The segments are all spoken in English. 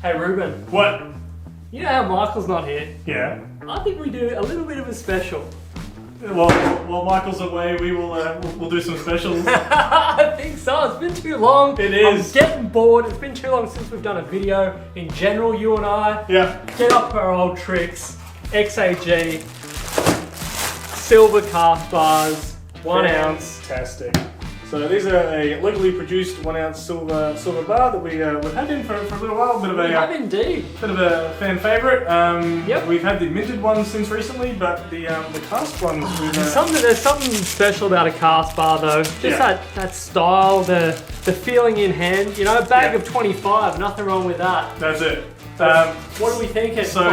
Hey Ruben, What? you know how Michael's not here? Yeah. I think we do a little bit of a special. Well, while Michael's away, we will we'll do some specials. I think so. It's been too long. It is. I'm getting bored. It's been too long since we've done a video. In general, you and I. Yeah. Get up our old tricks. XAG. Silver calf bars. 1 ounce. Fantastic. So these are a locally produced 1 ounce silver bar that we've had in for a little while. We have indeed. Bit of a fan favourite. Yep. We've had the minted ones since recently, but the cast ones. There's something special about a cast bar though. Just Yeah. that style, the feeling in hand. You know, a bag Yeah. of 25. Nothing wrong with that. That's it. What do we think? So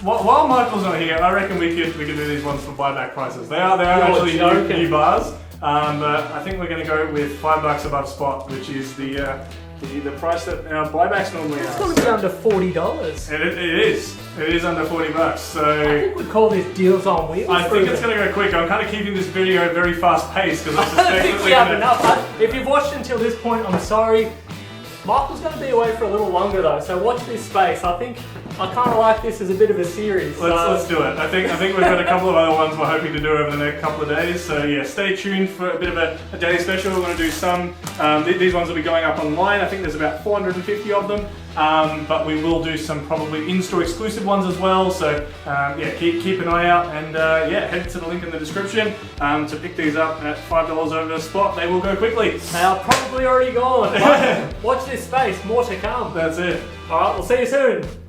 while Michael's not here, I reckon we could do these ones for buyback prices. They are actually new bars, but I think we're going to go with $5 above spot, which is the price that our buybacks normally It's are. going to be under $40. It is. It is under $40. So I think we call this deals on wheels. I think it's going to go quick. I'm kind of keeping this video very fast paced because I I suspect don't think that we we're have gonna- enough. If you've watched until this point, I'm sorry. Michael's going to be away for a little longer though, so watch this space. I think I kind of like this as a bit of a series. Let's do it. I think we've got a couple of other ones we're hoping to do over the next couple of days. So yeah, stay tuned for a bit of a daily special. We're going to do some. These ones will be going up online. I think there's about 450 of them. But we will do some probably in-store exclusive ones as well. So yeah, keep an eye out and yeah, head to the link in the description to pick these up at $5 over the spot. They will go quickly. They are probably already gone. But watch this space. More to come. That's it. All right, we'll see you soon.